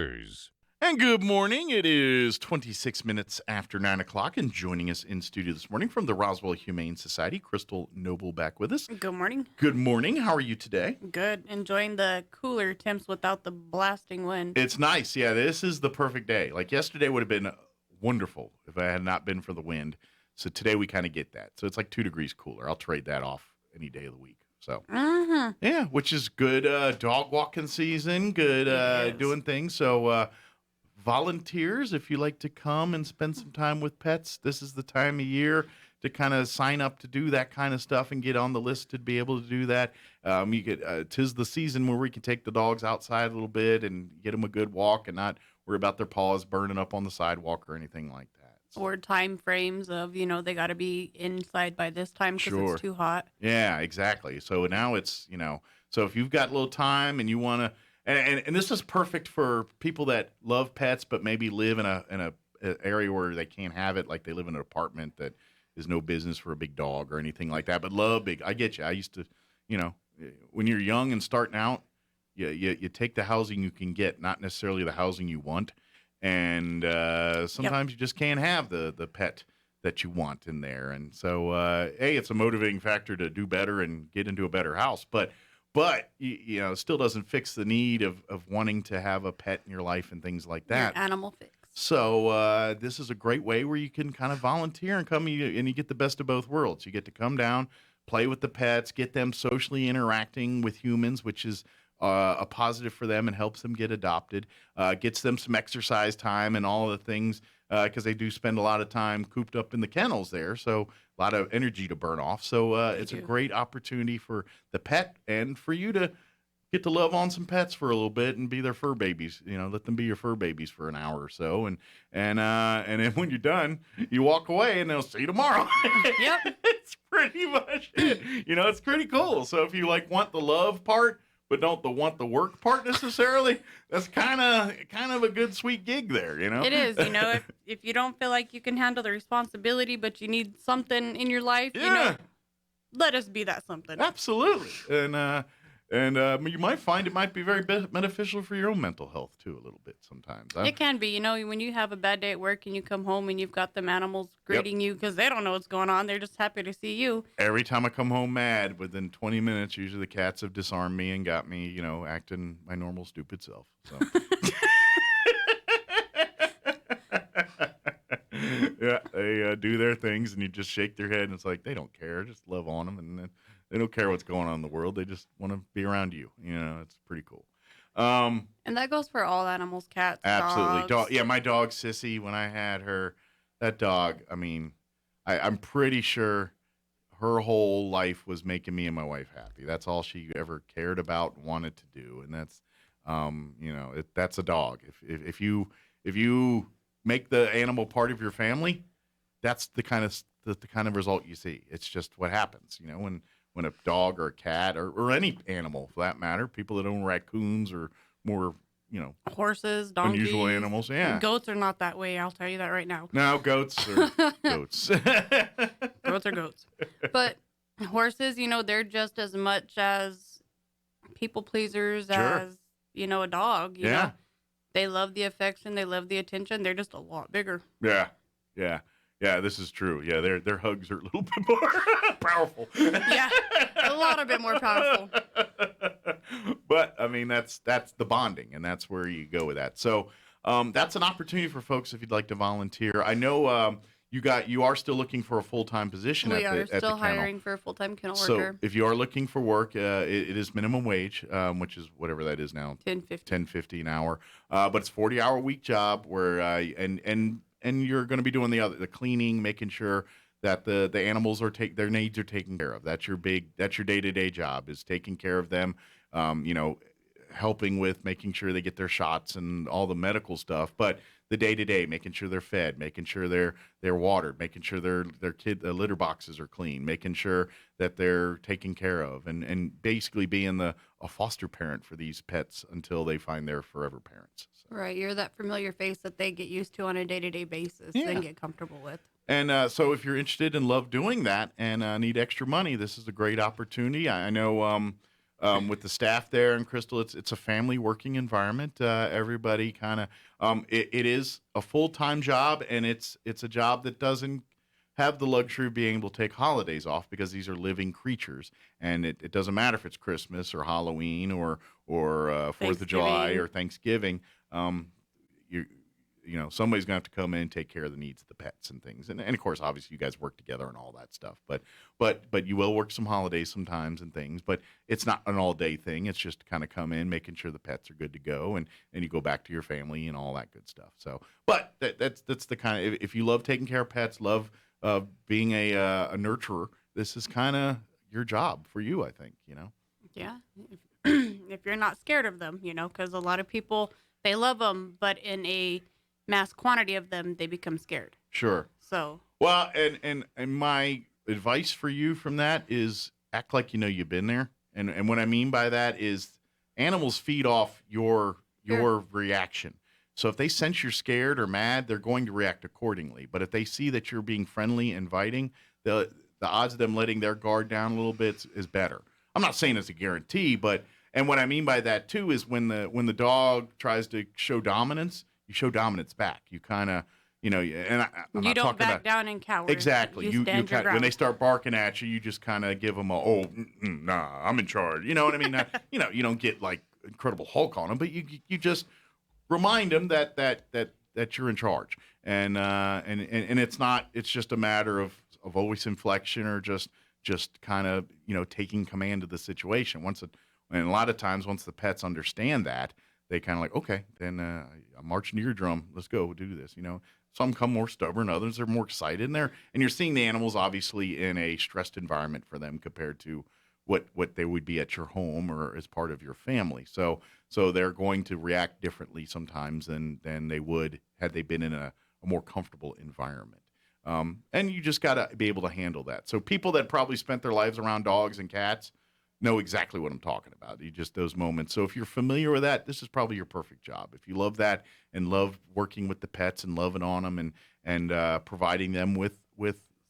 News. And good morning. It is 26 minutes after 9 o'clock, and joining us in studio this morning from the Roswell Humane Society, Krystle Noble back with us. Good morning. Good morning. How are you today? Good. Enjoying the cooler temps without the blasting wind. It's nice. Yeah, this is the perfect day. Like yesterday would have been wonderful if I had not been for the wind. So today we kind of get that. So it's like 2 degrees cooler. I'll trade that off any day of the week. So, yeah, which is good dog walking season, good doing things. So, volunteers, if you like to come and spend some time with pets, this is the time of year to kind of sign up to do that kind of stuff and get on the list to be able to do that. You get 'tis the season where we can take the dogs outside a little bit and get them a good walk and not worry about their paws burning up on the sidewalk or anything like that. So, Or time frames of, they got to be inside by this time because Sure. it's too hot. yeah, exactly. So now it's, so if you've got a little time and you want to, and this is perfect for people that love pets but maybe live in a area where they can't have it, like they live in an apartment that is no business for a big dog or anything like that, but love big. I get you. I used to, when you're young and starting out, you take the housing you can get, not necessarily the housing you want, and sometimes you just can't have the pet that you want in there, and so it's a motivating factor to do better and get into a better house, but it still doesn't fix the need of wanting to have a pet in your life and things like that. Your animal fix. So this is a great way where you can kind of volunteer and come and you get the best of both worlds. You get to come down, play with the pets, get them socially interacting with humans, which is a positive for them and helps them get adopted, gets them some exercise time and all the things because they do spend a lot of time cooped up in the kennels there. So a lot of energy to burn off. So it's a great opportunity for the pet and for you to get to love on some pets for a little bit and be their fur babies. Let them be your fur babies for an hour or so, and then when you're done, you walk away and they'll see you tomorrow. Yep. It's pretty much it. It's pretty cool. So if you want the love part but don't want the work part necessarily, that's kind of a good sweet gig there. It is. If you don't feel like you can handle the responsibility, but you need something in your life, let us be that something. Absolutely. And you might find it might be very beneficial for your own mental health, too, a little bit sometimes. It can be. When you have a bad day at work and you come home and you've got them animals greeting you because they don't know what's going on. They're just happy to see you. Every time I come home mad, within 20 minutes, usually the cats have disarmed me and got me, acting my normal stupid self. So. Yeah, they do their things and you just shake their head and it's like they don't care. Just love on them and they don't care what's going on in the world. They just want to be around you. It's pretty cool. And that goes for all animals, cats, absolutely. dogs. Yeah, my dog, Sissy, when I had her, that dog, I'm pretty sure her whole life was making me and my wife happy. That's all she ever cared about and wanted to do. And that's, that's a dog. If you make the animal part of your family, that's the kind of result you see. It's just what happens, when a dog or a cat or any animal for that matter, people that own raccoons or more, horses, donkeys, unusual animals. Yeah. Goats are not that way. I'll tell you that right now. No, goats are goats. Goats are goats. But horses, they're just as much as people pleasers as, a dog. You know? They love the affection. They love the attention. They're just a lot bigger. Yeah, this is true. Yeah, their hugs are a little bit more powerful. Yeah, a lot bit more powerful. But that's the bonding, and that's where you go with that. So that's an opportunity for folks if you'd like to volunteer. I know you are still looking for a full-time position. We at the still kennel. hiring for a full-time kennel so worker. If you are looking for work, it is minimum wage, which is whatever that is now, $10.50 an hour. But it's 40-hour-a-week job where and you're going to be doing the cleaning, making sure that the animals their needs are taken care of. That's your day-to-day job, is taking care of them. Helping with making sure they get their shots and all the medical stuff, but the day-to-day, making sure they're fed, making sure they're watered, making sure their litter boxes are clean, making sure that they're taken care of, and basically being a foster parent for these pets until they find their forever parents. So. Right, you're that familiar face that they get used to on a day-to-day basis and get comfortable with. And so if you're interested and love doing that and need extra money, this is a great opportunity. I know with the staff there in Krystle, it's a family working environment. Everybody kind of it is a full-time job, and it's a job that doesn't have the luxury of being able to take holidays off because these are living creatures, and it doesn't matter if it's Christmas or Halloween or 4th of July or Thanksgiving. You somebody's going to have to come in and take care of the needs of the pets and things. And of course, obviously, you guys work together and all that stuff. But you will work some holidays sometimes and things. But it's not an all day thing. It's just to kind of come in, making sure the pets are good to go, and you go back to your family and all that good stuff. So, but that's the kind of, if you love taking care of pets, love being a nurturer, this is kind of your job for you, I think. Yeah, if you're not scared of them, because a lot of people, they love them, but in a mass quantity of them, they become scared. Sure. So. Well, and my advice for you from that is act like you've been there. And what I mean by that is animals feed off your reaction. So if they sense you're scared or mad, they're going to react accordingly. But if they see that you're being friendly, inviting, the odds of them letting their guard down a little bit is better. I'm not saying it's a guarantee, and what I mean by that too is when the dog tries to show dominance, you show dominance back. You kind of, and I'm you not don't talking back about, down and cower. exactly. You stand your ground. When they start barking at you, you just kind of give them nah, I'm in charge. You know what I mean? You don't get like Incredible Hulk on them, but you just remind them that you're in charge, and it's just a matter of voice inflection or just kind of taking command of the situation. And a lot of times once the pets understand that, they kind of like, okay, then I'm marching to your drum. Let's go do this. Some come more stubborn, others are more excited, and you're seeing the animals obviously in a stressed environment for them compared to what they would be at your home or as part of your family. So they're going to react differently sometimes than they would had they been in a more comfortable environment. And you just got to be able to handle that. So people that probably spent their lives around dogs and cats know exactly what I'm talking about. Those moments. So if you're familiar with that, this is probably your perfect job. If you love that and love working with the pets and loving on them and providing them with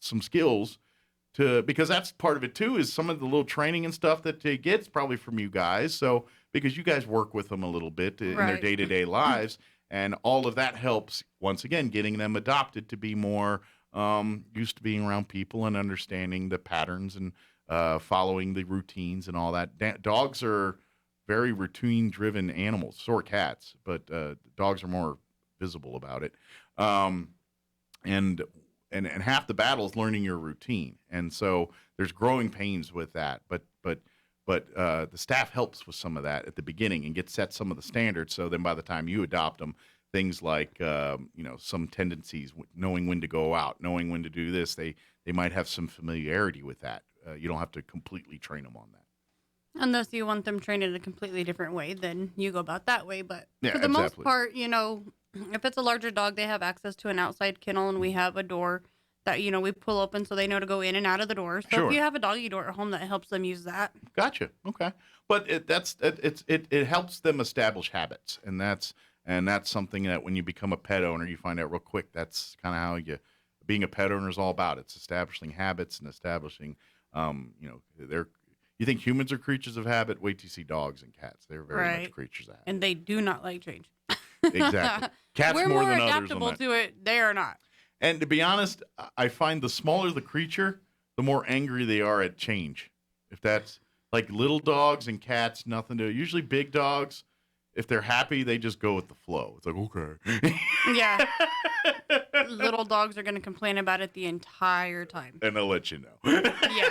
some skills because that's part of it too, is some of the little training and stuff that they get probably from you guys. So because you guys work with them a little bit in their day-to-day lives, and all of that helps, once again, getting them adopted to be more used to being around people and understanding the patterns and following the routines and all that. Dogs are very routine-driven animals. So are cats, but dogs are more visible about it. And half the battle is learning your routine, and so there's growing pains with that. But the staff helps with some of that at the beginning and set some of the standards. So then by the time you adopt them, things like some tendencies, knowing when to go out, knowing when to do this, they might have some familiarity with that. You don't have to completely train them on that. Unless you want them trained in a completely different way, then you go about that way. But yeah, for the most part, if it's a larger dog, they have access to an outside kennel, and we have a door that, we pull open so they know to go in and out of the door. So if you have a doggy door at home, that helps them use that. Gotcha. Okay. But it helps them establish habits, and that's something that when you become a pet owner, you find out real quick. That's kind of how being a pet owner is all about. It's establishing habits and establishing, you think humans are creatures of habit? Wait till you see dogs and cats. They're very much creatures of habit. And they do not like change. Exactly. Cats We're more more than adaptable others on that. to it. They are not. And to be honest, I find the smaller the creature, the more angry they are at change. If that's like little dogs and cats, nothing to it. Usually big dogs, if they're happy, they just go with the flow. It's like, okay. Yeah. Little dogs are going to complain about it the entire time. And they'll let you know. Yeah.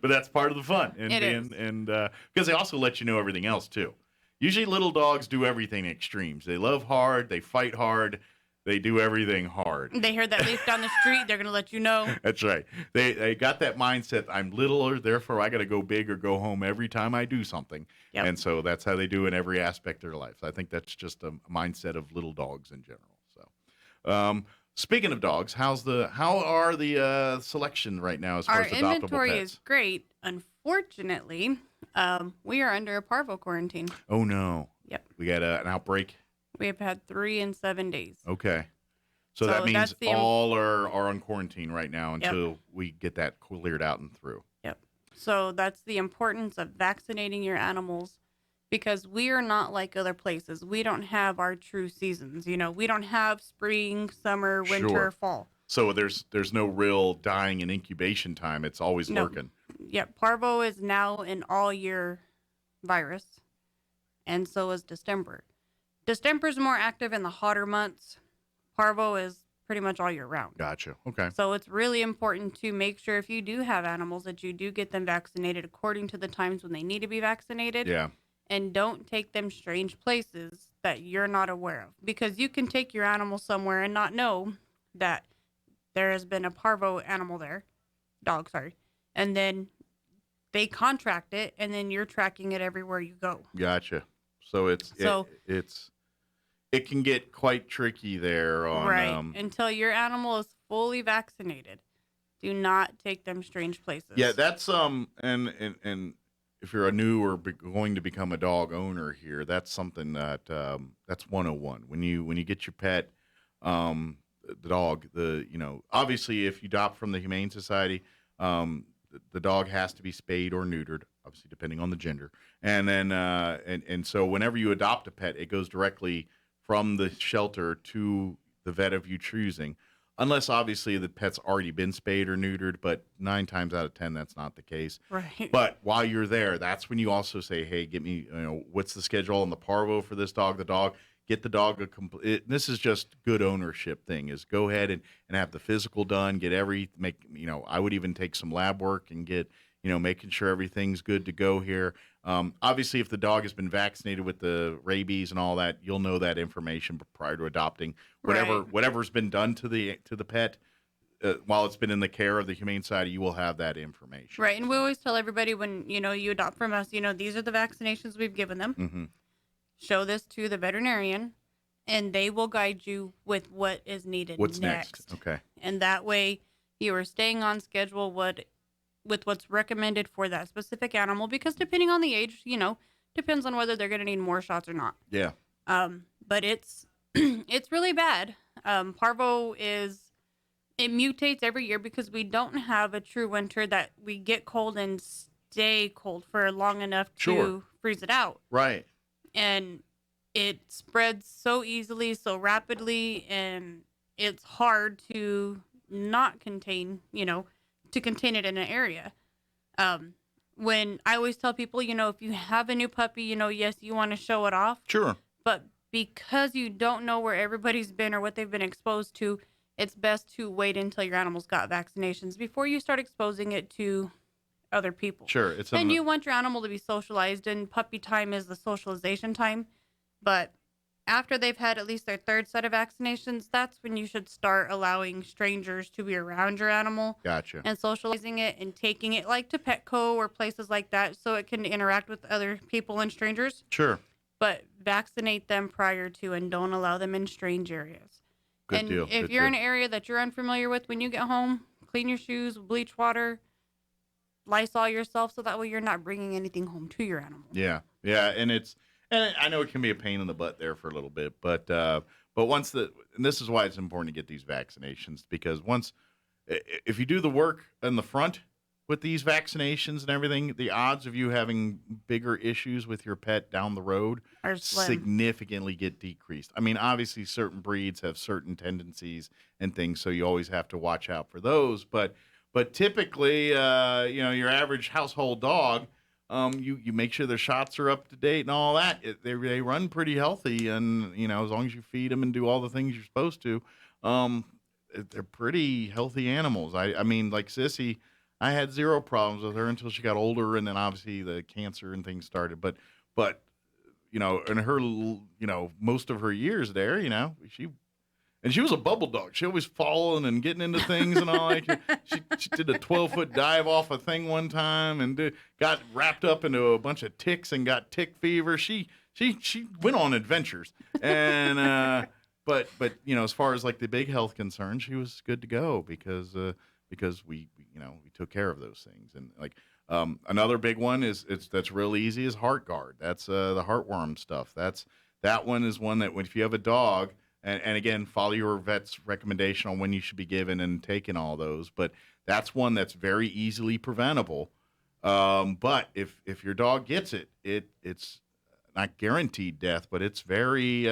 But that's part of the fun. And because they also let you know everything else too. Usually little dogs do everything extremes. They love hard, they fight hard, they do everything hard. They heard that leaf down the street, they're going to let you know. That's right. They got that mindset, I'm littler, therefore I got to go big or go home every time I do something. Yep. And so that's how they do in every aspect of their life. So I think that's just a mindset of little dogs in general. So speaking of dogs, how are the selection right now as far as adoptable pets? Our inventory is great. Unfortunately, we are under a parvo quarantine. Oh, no. Yep. We got an outbreak? We have had 3 in 7 days. Okay. So that means all are on quarantine right now until we get that cleared out and through. Yep. So that's the importance of vaccinating your animals, because we are not like other places. We don't have our true seasons. We don't have spring, summer, winter, Sure. fall. So there's no real dying and incubation time. It's always No. lurking. Yeah, parvo is now an all year virus, and so is distemper. Distemper is more active in the hotter months. Parvo is pretty much all year round. Gotcha. Okay. So it's really important to make sure, if you do have animals, that you do get them vaccinated according to the times when they need to be vaccinated. Yeah. And don't take them strange places that you're not aware of, because you can take your animal somewhere and not know that there has been a parvo animal there, dog, sorry, and then they contract it, and then you're tracking it everywhere you go. Gotcha. So it can get quite tricky there on right, until your animal is fully vaccinated. Do not take them strange places. Yeah, that's and if you're a new or going to become a dog owner here, that's something that that's 101. When you get your pet, the dog, obviously if you adopt from the Humane Society, the dog has to be spayed or neutered, obviously depending on the gender. And then and so whenever you adopt a pet, it goes directly from the shelter to the vet of you choosing. Unless obviously the pet's already been spayed or neutered, but 9 times out of 10 that's not the case. Right. But while you're there, that's when you also say, "Hey, get me, what's the schedule on the parvo for this dog?" Get the dog a complete. This is just good ownership thing. Is go ahead and have the physical done. I would even take some lab work and get making sure everything's good to go here. Obviously, if the dog has been vaccinated with the rabies and all that, you'll know that information prior to adopting. Whatever's been done to the pet while it's been in the care of the Humane Society, you will have that information. Right, and we always tell everybody, when you adopt from us, these are the vaccinations we've given them. Mm-hmm. Show this to the veterinarian, and they will guide you with what is needed. What's next? Okay. And that way, you are staying on schedule with what's recommended for that specific animal, because depending on the age, depends on whether they're going to need more shots or not. Yeah. But it's it's really bad. Parvo it mutates every year, because we don't have a true winter that we get cold and stay cold for long enough to freeze it out. Right. And it spreads so easily, so rapidly, and it's hard to not contain, to contain it in an area. When I always tell people, if you have a new puppy, yes, you want to show it off. Sure. But because you don't know where everybody's been or what they've been exposed to, it's best to wait until your animal's got vaccinations before you start exposing it to other people. Sure. And you want your animal to be socialized, and puppy time is the socialization time. But after they've had at least their 3rd set of vaccinations, that's when you should start allowing strangers to be around your animal. Gotcha. And socializing it and taking it like to Petco or places like that, so it can interact with other people and strangers. Sure. But vaccinate them prior to, and don't allow them in strange areas. Good deal. If you're in an area that you're unfamiliar with, when you get home, clean your shoes, bleach water, Lysol yourself, so that way you're not bringing anything home to your animal. Yeah. And I know it can be a pain in the butt there for a little bit, but and this is why it's important to get these vaccinations, because if you do the work in the front with these vaccinations and everything, the odds of you having bigger issues with your pet down the road are slim. Significantly get decreased. I mean, obviously certain breeds have certain tendencies and things, so you always have to watch out for those, but typically, your average household dog, you make sure their shots are up to date and all that. They run pretty healthy, and as long as you feed them and do all the things you're supposed to, they're pretty healthy animals. I mean, like Sissy, I had zero problems with her until she got older, and then obviously the cancer and things started. But in her most of her years there, she was a bubble dog. She always falling and getting into things and all. She did a 12-foot dive off a thing one time and got wrapped up into a bunch of ticks and got tick fever. She went on adventures, and but as far as like the big health concerns, she was good to go because we took care of those things. And like another big one that's real easy is heart guard. That's the heartworm stuff. That one is one that if you have a dog. And again, follow your vet's recommendation on when you should be given and taking all those. But that's one that's very easily preventable But if your dog gets it, it's not guaranteed death, but it's very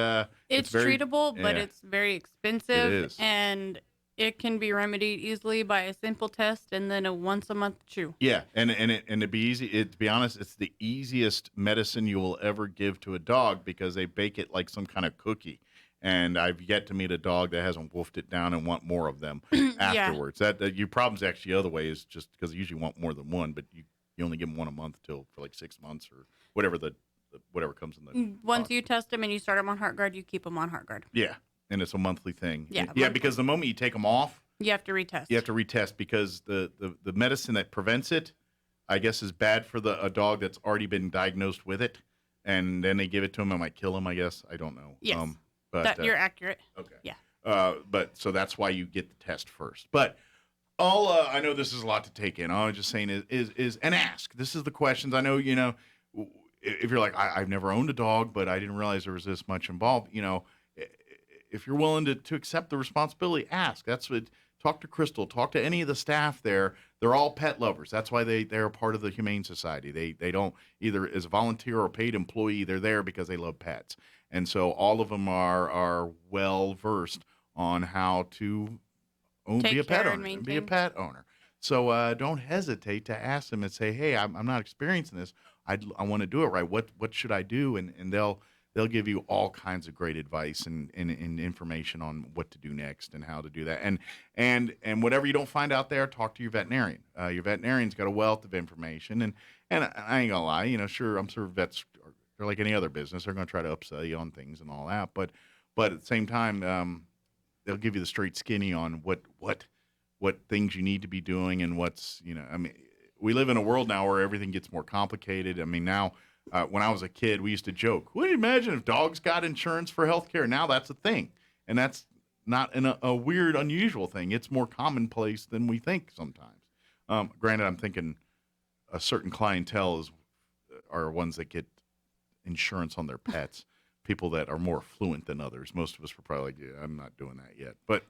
It's very treatable, but yeah, it's very it expensive, is. and it can be remedied easily by a simple test and then a once a month chew. Yeah, and to be easy, to be honest, it's the easiest medicine you will ever give to a dog because they bake it like some kind of cookie. And I've yet to meet a dog that hasn't wolfed it down and want more of them Yeah. afterwards. That your problem's actually the other way is just because they usually want more than one, but you only give them one a month till for like 6 months or whatever whatever comes in the Once box. you test them and you start them on heart guard, you keep them on heart guard. Yeah, and it's a monthly thing. Yeah, Yeah, monthly. because the moment you take them off, You have to retest. you have to retest because the medicine that prevents it, I guess, is bad for a dog that's already been diagnosed with it, and then they give it to him. It might kill him. I guess I don't know. Yes. But That you're accurate. okay. Yeah. But so that's why you get the test first. But all I know this is a lot to take in. All I'm just saying is and ask. This is the questions. I know if you're like I've never owned a dog, but I didn't realize there was this much involved. If you're willing to accept the responsibility, ask. That's what. Talk to Krystle. Talk to any of the staff there. They're all pet lovers. That's why they're a part of the Humane Society. They don't either as a volunteer or paid employee. They're there because they love pets, and so all of them are well versed on how to be a pet owner and be a pet owner. So don't hesitate to ask them and say, "Hey, I'm not experiencing this. I want to do it right. What should I do?" And they'll give you all kinds of great advice and information on what to do next and how to do that. And whatever you don't find out there, talk to your veterinarian. Your veterinarian's got a wealth of information. And I ain't gonna lie, sure, I'm sure vets are like any other business. They're gonna try to upsell you on things and all that. But at the same time, they'll give you the straight skinny on what things you need to be doing and what's. I mean, we live in a world now where everything gets more complicated. I mean, now. When I was a kid, we used to joke, would you imagine if dogs got insurance for healthcare? Now that's a thing. And that's not a weird, unusual thing. It's more commonplace than we think sometimes. Granted, I'm thinking a certain clientele are ones that get insurance on their pets, people that are more affluent than others. Most of us were probably like, yeah, I'm not doing that yet. But,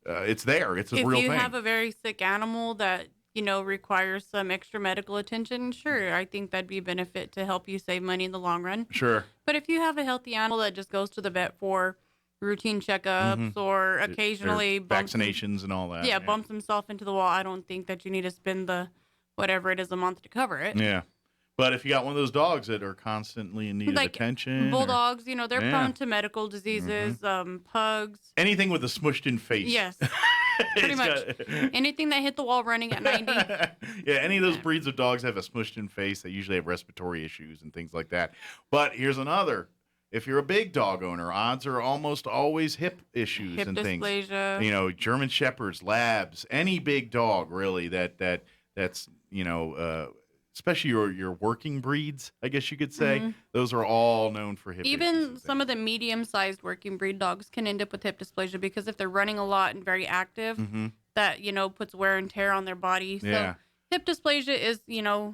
it's there. It's a real thing. If you have a very sick animal that requires some extra medical attention, sure, I think that'd be a benefit to help you save money in the long run. Sure. But if you have a healthy animal that just goes to the vet for routine checkups or occasionally vaccinations and all that. Yeah, bumps himself into the wall, I don't think that you need to spend the whatever it is a month to cover it. Yeah. But if you got one of those dogs that are constantly in need of attention. Bulldogs, they're prone to medical diseases, pugs. Anything with a smushed in face. Yes. Pretty much. Anything that hit the wall running at 90. Yeah, any of those breeds of dogs have a smushed in face. They usually have respiratory issues and things like that. But here's another. If you're a big dog owner, odds are almost always hip issues and things. Hip dysplasia. German Shepherds, Labs, any big dog really that's especially your working breeds, I guess you could say. Those are all known for hip issues. Even some of the medium-sized working breed dogs can end up with hip dysplasia because if they're running a lot and very active, that, puts wear and tear on their body. So hip dysplasia is,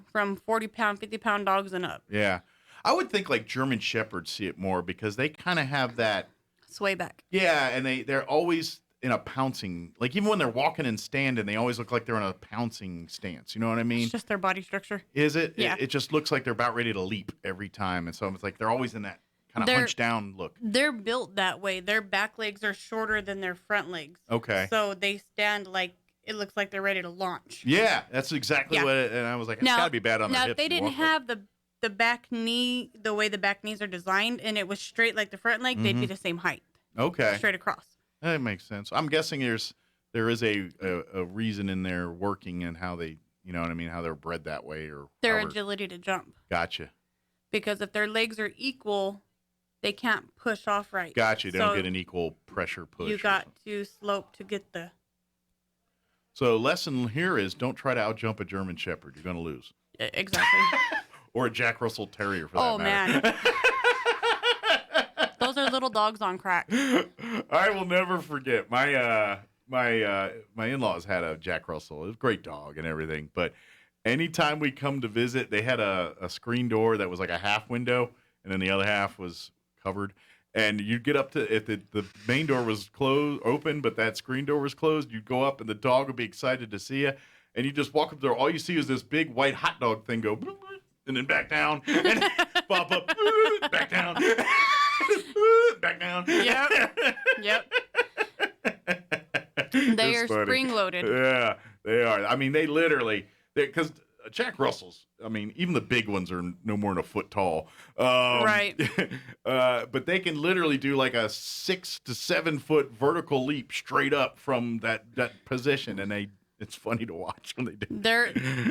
from 40-pound, 50-pound dogs and up. Yeah. I would think like German Shepherds see it more because they kind of have that. Sway back. Yeah, and they're always in a pouncing, like even when they're walking and standing, they always look like they're in a pouncing stance. You know what I mean? It's just their body structure. Is it? Yeah. It just looks like they're about ready to leap every time. And so it's like they're always in that kind of hunched down look. They're built that way. Their back legs are shorter than their front legs. Okay. So they stand like, it looks like they're ready to launch. Yeah, that's exactly what and I was like, it's got to be bad on their hips. Now, if they didn't have the back knee, the way the back knees are designed, and it was straight like the front leg, they'd be the same height. Okay. Straight across. That makes sense. I'm guessing there is a reason in their working and how they, you know what I mean, how they're bred that way or their agility to jump. Gotcha. Because if their legs are equal, they can't push off right. Gotcha. They don't get an equal pressure push. You got to slope to get the. So lesson here is don't try to outjump a German Shepherd. You're going to lose. Exactly. Or a Jack Russell Terrier for that matter. Man. Those are little dogs on crack. I will never forget. My in-laws had a Jack Russell. It was a great dog and everything. But anytime we come to visit, they had a screen door that was like a half window, and then the other half was covered. And you'd get up to if the main door was open, but that screen door was closed. You'd go up, and the dog would be excited to see you. and you just walk up there. All you see is this big white hot dog thing go, bloop, bloop, and then back down, and pop up, back down, back down. Yep. They are spring loaded. Yeah, they are. I mean, they literally, because Jack Russells, I mean, even the big ones are no more than a foot tall. Right. But they can literally do like a 6 to 7 foot vertical leap straight up from that position, and it's funny to watch when they do.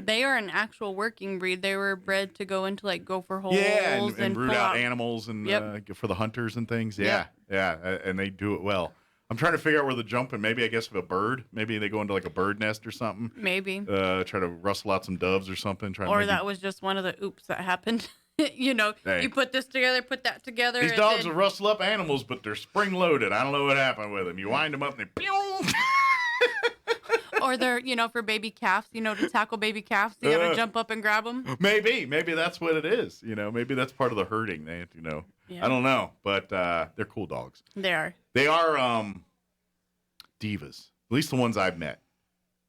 They are an actual working breed. They were bred to go into like gopher holes, and root out animals and for the hunters and things. Yeah, and they do it well. I'm trying to figure out where the jumping. Maybe I guess if a bird. Maybe they go into like a bird nest or something. Maybe. Try to rustle out some doves or something. That was just one of the oops that happened. You put this together, put that together. These dogs will rustle up animals, but they're spring loaded. I don't know what happened with them. You wind them up and they. Or they're, for baby calves, to tackle baby calves, you got to jump up and grab them. Maybe that's what it is. Maybe that's part of the herding. They, Yeah. I don't know, but they're cool dogs. They are. They are divas. At least the ones I've met.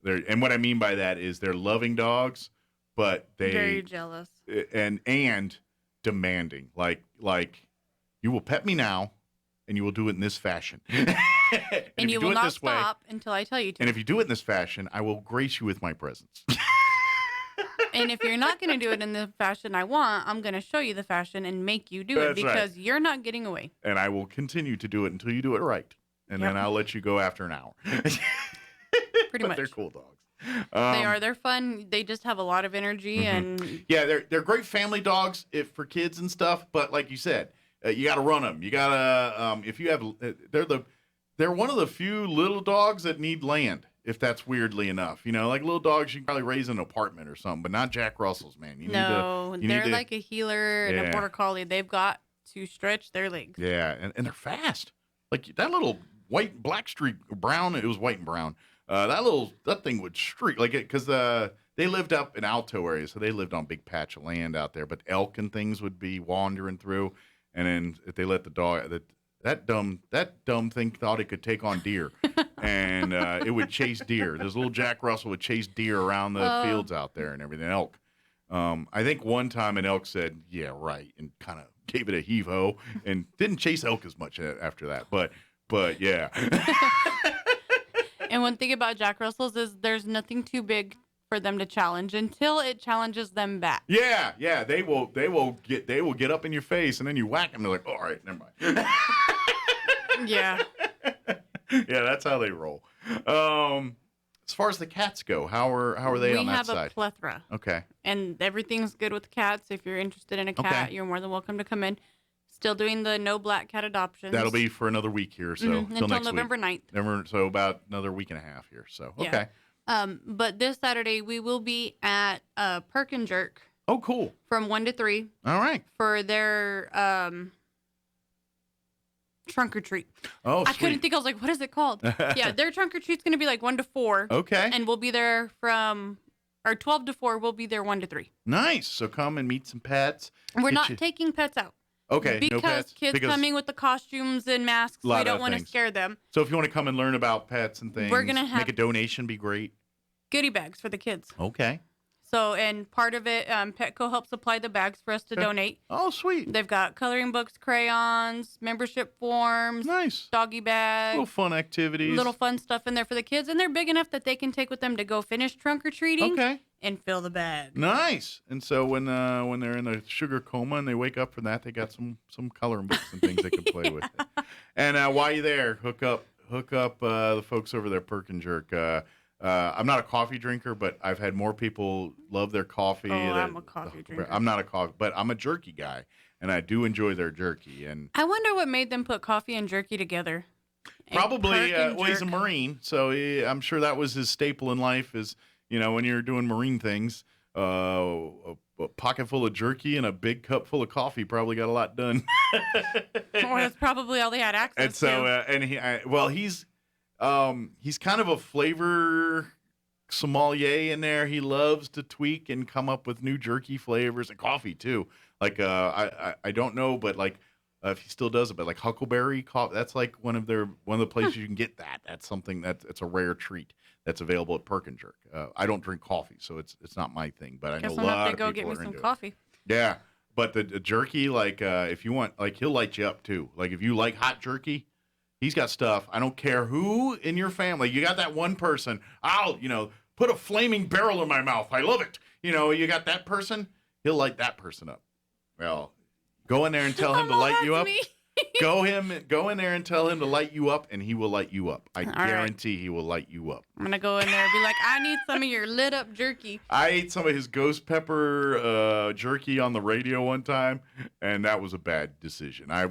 And what I mean by that is they're loving dogs, but they very jealous and demanding. Like you will pet me now, and you will do it in this fashion. And you will not stop until I tell you to. And if you do it in this fashion, I will grace you with my presence. And if you're not going to do it in the fashion I want, I'm going to show you the fashion and make you do it because you're not getting away. And I will continue to do it until you do it right. And then I'll let you go after an hour. Pretty much. They're cool dogs. They are. They're fun. They just have a lot of energy. And yeah, they're great family dogs for kids and stuff. But like you said, you got to run them. You got to, if you have, they're one of the few little dogs that need land. If that's weirdly enough, like little dogs, you can probably raise in an apartment or something, but not Jack Russells, man. They're like a healer and a border collie. They've got to stretch their legs. Yeah, and they're fast. Like that little black streak, brown. It was white and brown. That thing would streak like it because they lived up in Alto area, so they lived on a big patch of land out there. But elk and things would be wandering through, and then if they let the dog that dumb thing thought it could take on deer. And it would chase deer. This little Jack Russell would chase deer around the fields out there and everything. Elk. I think one time an elk said, "Yeah, right," and kind of gave it a heave ho, and didn't chase elk as much after that. But yeah. And one thing about Jack Russells is there's nothing too big for them to challenge until it challenges them back. Yeah. They will get up in your face, and then you whack them. They're like, "Oh, all right, never mind." Yeah. Yeah, that's how they roll. As far as the cats go, how are they on that side? We have a plethora. Okay. And everything's good with the cats. If you're interested in a cat, you're more than welcome to come in. Still doing the no black cat adoptions. That'll be for another week here, so until next November week. 9th. So about another week and a half here. So okay. Yeah. But this Saturday we will be at Perk and Jerk. Oh, cool. From 1 to 3. All right. For their trunk or treat. Oh, sweet. I couldn't think. I was like, what is it called? Yeah, their trunk or treat's going to be like 1 to 4. Okay. And we'll be there from 12 to 4. We'll be there 1 to 3. Nice. So come and meet some pets. We're not taking pets out. Okay. Because no pets. Kids coming with the costumes and masks, we don't want to scare them. So if you want to come and learn about pets and things, we're gonna make a donation. Be great. Goodie bags for the kids. Okay. So, and part of it, Petco helps supply the bags for us to donate. Oh, sweet. They've got coloring books, crayons, membership forms. Nice. Doggy bags. Little fun activities. Little fun stuff in there for the kids. And they're big enough that they can take with them to go finish trunk or treating. Okay. And fill the bag. Nice. And so when they're in a sugar coma and they wake up from that, they got some coloring books and things they can play with. And while you're there, hook up the folks over there, Perk and Jerk. I'm not a coffee drinker, but I've had more people love their coffee. Oh, I'm a coffee drinker. I'm not a coffee, but I'm a jerky guy, and I do enjoy their jerky. And I wonder what made them put coffee and jerky together. Probably, he's a Marine, so I'm sure that was his staple in life. Is when you're doing Marine things, a pocket full of jerky and a big cup full of coffee probably got a lot done. Well, that's probably all they had access and so, to. He's kind of a flavor sommelier in there. He loves to tweak and come up with new jerky flavors and coffee too. Like I don't know, but like if he still does it, but like Huckleberry coffee, that's like one of the places you can get that. That's something it's a rare treat that's available at Perk and Jerk. I don't drink coffee, so it's not my thing, but I know Guess a I'm gonna have lot to of go people get me are some into coffee. it. Yeah, but the jerky, like if you want, like he'll light you up too. Like if you like hot jerky, he's got stuff. I don't care who in your family. You got that one person. I'll put a flaming barrel in my mouth. I love it. You got that person. He'll light that person up. Well, go in there and tell him to light you up. Me. Go in there and tell him to light you up, and he will light you up. I guarantee right. he will light you up. I'm gonna go in there and be like, I need some of your lit up jerky. I ate some of his ghost pepper jerky on the radio one time, and that was a bad decision. I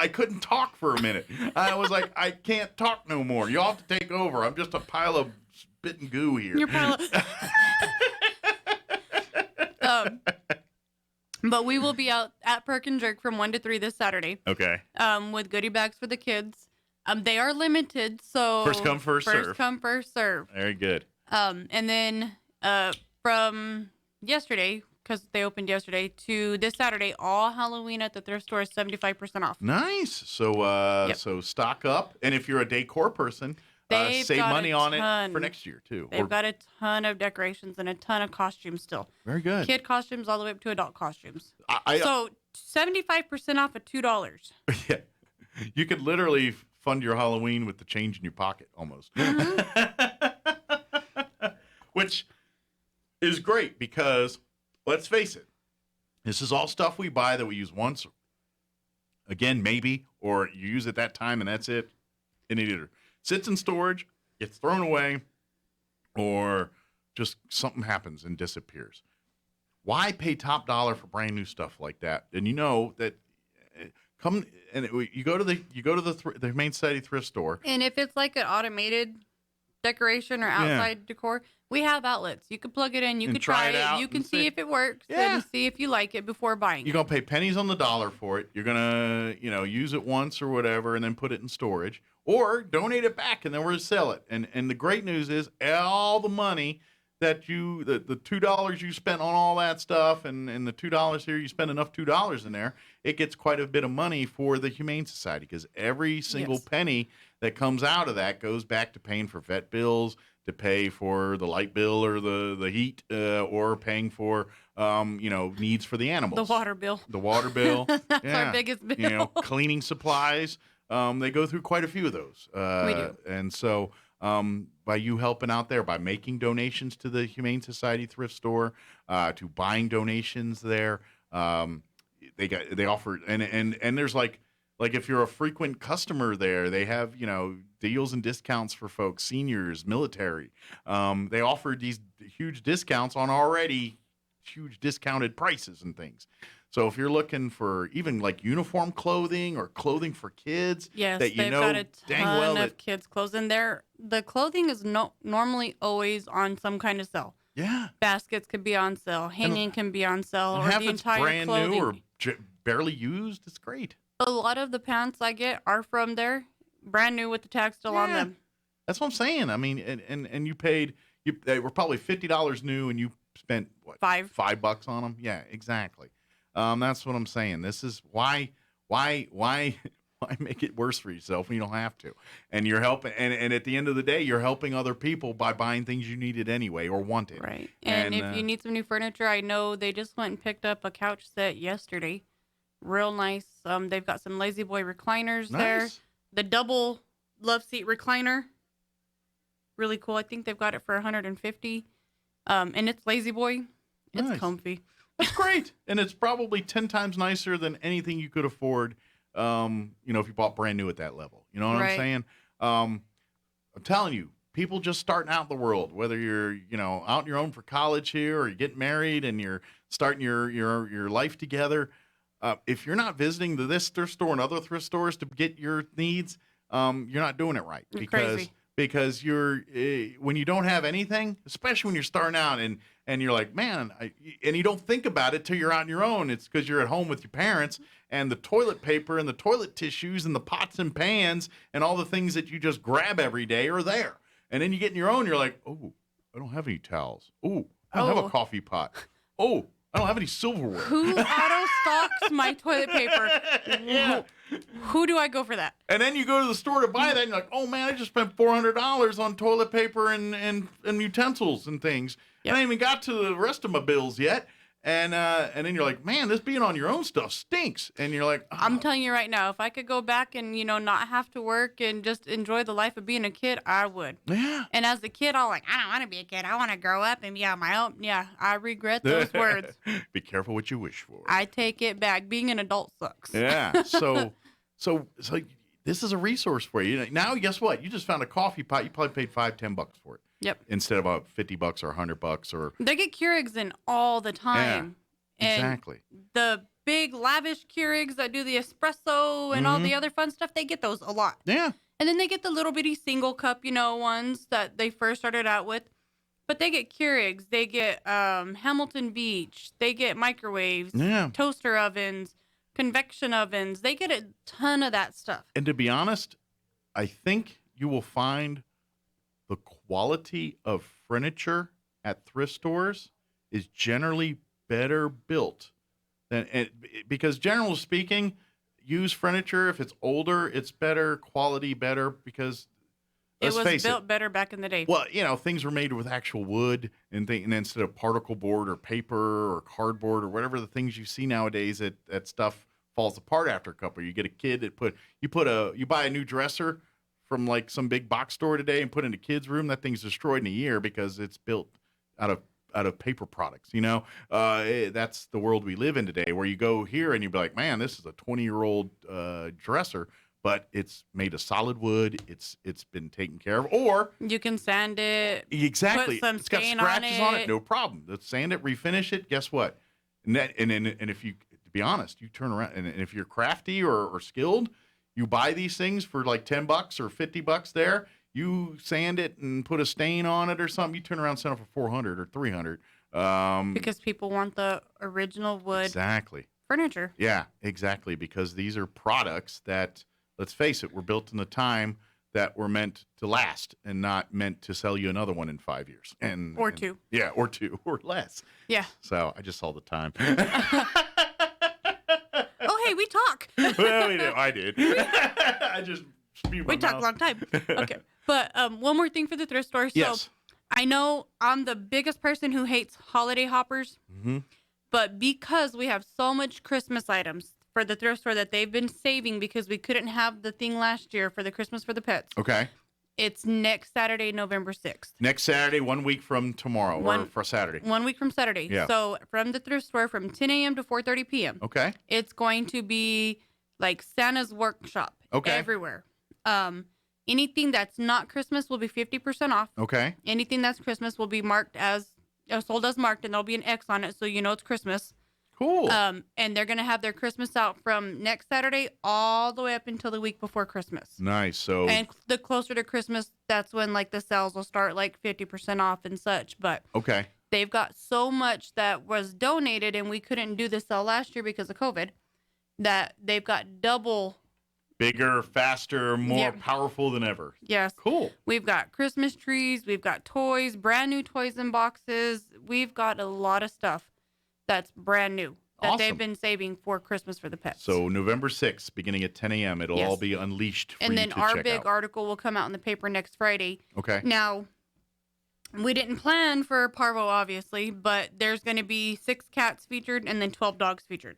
couldn't talk for a minute. I was like, I can't talk no more. Y'all have to take over. I'm just a pile of spit and goo here. You're pile of... But we will be out at Perk and Jerk from 1 to 3 this Saturday. Okay. With goodie bags for the kids. They are limited, so first come, first serve. First come, first serve. Very good. And then from yesterday, because they opened yesterday, to this Saturday, all Halloween at the thrift store is 75% off. Nice. So so stock up, and if you're a decor person, save money on it for next year too. They've got a ton of decorations and a ton of costumes still. Very good. Kid costumes all the way up to adult costumes. So 75% off at $2. Yeah, you could literally fund your Halloween with the change in your pocket almost, which is great because let's face it, this is all stuff we buy that we use once, again maybe, or you use it that time and that's it, and it either sits in storage, gets thrown away, or just something happens and disappears. Why pay top dollar for brand new stuff like that? And you know that you go to the Humane Society thrift store. And if it's like an automated decoration or outside decor, we have outlets. You can plug it in. You can try it. You can see if it works and see if you like it before buying. You're going to pay pennies on the dollar for it. You're going to, use it once or whatever and then put it in storage or donate it back and then we're going to sell it. And the great news is all the money that the $2 you spent on all that stuff and the $2 here, you spend enough $2 in there, it gets quite a bit of money for the Humane Society because every single penny that comes out of that goes back to paying for vet bills, to pay for the light bill or the heat, or paying for needs for the animals. The water bill. That's our biggest bill. Cleaning supplies. They go through quite a few of those. We do. And so by you helping out there, by making donations to the Humane Society thrift store, to buying donations there, they offer and there's like if you're a frequent customer there, they have deals and discounts for folks, seniors, military. They offer these huge discounts on already huge discounted prices and things. So if you're looking for even like uniform clothing or clothing for kids, yes, that they've got a ton of kids' clothes in there. The clothing is normally always on some kind of sale. Yeah, baskets could be on sale, hanging can be on sale, or half the entire brand clothing. New or barely used. It's great. A lot of the pants I get are from there, brand new with the tag still on them. That's what I'm saying. I mean, and you paid. They were probably $50 new, and you spent what $5 on them. Yeah, exactly. That's what I'm saying. This is why make it worse for yourself when you don't have to? And you're helping, and at the end of the day, you're helping other people by buying things you needed anyway or wanted. Right. And if you need some new furniture, I know they just went and picked up a couch set yesterday. Real nice. They've got some Lazy Boy recliners there. The double love seat recliner. Really cool. I think they've got it for $150. And it's Lazy Boy. It's comfy. That's great. And it's probably 10 times nicer than anything you could afford, if you bought brand new at that level. You know what I'm saying? I'm telling you, people just starting out in the world, whether you're, out on your own for college here or you're getting married and you're starting your life together. If you're not visiting this thrift store and other thrift stores to get your needs, you're not doing it right. You're crazy. Because you're when you don't have anything, especially when you're starting out and you're like, man, and you don't think about it till you're out on your own. It's because you're at home with your parents and the toilet paper and the toilet tissues and the pots and pans and all the things that you just grab every day are there. And then you get in your own, you're like, oh, I don't have any towels. Oh, I don't have a coffee pot. Oh, I don't have any silverware. Who auto stocks my toilet paper? Yeah. Who do I go for that? And then you go to the store to buy that, and you're like, oh man, I just spent $400 on toilet paper and utensils and things. Yep. And I ain't even got to the rest of my bills yet. And then you're like, man, this being on your own stuff stinks. And you're like, oh. I'm telling you right now, if I could go back and, not have to work and just enjoy the life of being a kid, I would. Yeah. And as a kid, I don't want to be a kid. I want to grow up and be on my own. Yeah, I regret those words. Be careful what you wish for. I take it back. Being an adult sucks. Yeah. So this is a resource for you. Now, guess what? You just found a coffee pot. You probably paid $5-10 for it. Yep. Instead of about $50 or $100 or. They get Keurigs in all the time. Yeah, and exactly. The big lavish Keurigs that do the espresso and all the other fun stuff, they get those a lot. Yeah. And then they get the little bitty single cup, ones that they first started out with. But they get Keurigs. They get Hamilton Beach. They get microwaves, toaster ovens, convection ovens. They get a ton of that stuff. And to be honest, I think you will find the quality of furniture at thrift stores is generally better built than because generally speaking, used furniture, if it's older, it's better quality, better because it was built better back in the day. Well, things were made with actual wood and instead of particle board or paper or cardboard or whatever the things you see nowadays that stuff falls apart after a couple. You get a kid that you buy a new dresser from like some big box store today and put in a kid's room, that thing's destroyed in a year because it's built out of paper products. That's the world we live in today, where you go here and you be like, man, this is a 20-year-old dresser, but it's made of solid wood. It's been taken care of, or you can sand it. Exactly. Put some it's got stain scratches on on it. No problem. Let's sand it, refinish it. Guess what? And if you, to be honest, you turn around and if you're crafty or skilled, you buy these things for like $10 or $50 there. You sand it and put a stain on it or something. You turn around and sell it for $400 or $300. Because people want the original wood. Exactly. Furniture. Yeah, exactly. Because these are products that, let's face it, were built in the time that were meant to last and not meant to sell you another one in 5 years. Or two. Yeah, or two or less. Yeah. So I just saw the time. Oh, hey, we talk. Well, I did. I just spewed my We talked a long time. Okay. But one more thing for the thrift store. So yes. I know I'm the biggest person who hates holiday hoppers, but because we have so much Christmas items for the thrift store that they've been saving because we couldn't have the thing last year for the Christmas for the pets. Okay. It's next Saturday, November 6th. Next Saturday, 1 week from tomorrow, or for Saturday. 1 week from Saturday. Yeah. So from the thrift store from 10 a.m. to 4:30 p.m. Okay. It's going to be like Santa's workshop everywhere. Anything that's not Christmas will be 50% off. Okay. Anything that's Christmas will be marked sold as marked, and there'll be an X on it so you know it's Christmas. Cool. And they're going to have their Christmas out from next Saturday all the way up until the week before Christmas. Nice. So. And the closer to Christmas, that's when like the sales will start like 50% off and such. But Okay. they've got so much that was donated, and we couldn't do the sale last year because of COVID, that they've got double. Bigger, faster, more powerful than ever. Yes. Cool. We've got Christmas trees. We've got toys, brand new toys in boxes. We've got a lot of stuff that's brand new that they've been saving for Christmas for the pets. So November 6th, beginning at 10 a.m., it'll all be unleashed for and you then to our check big out. article will come out in the paper next Friday. Okay. Now, we didn't plan for Parvo, obviously, but there's going to be 6 cats featured and then 12 dogs featured.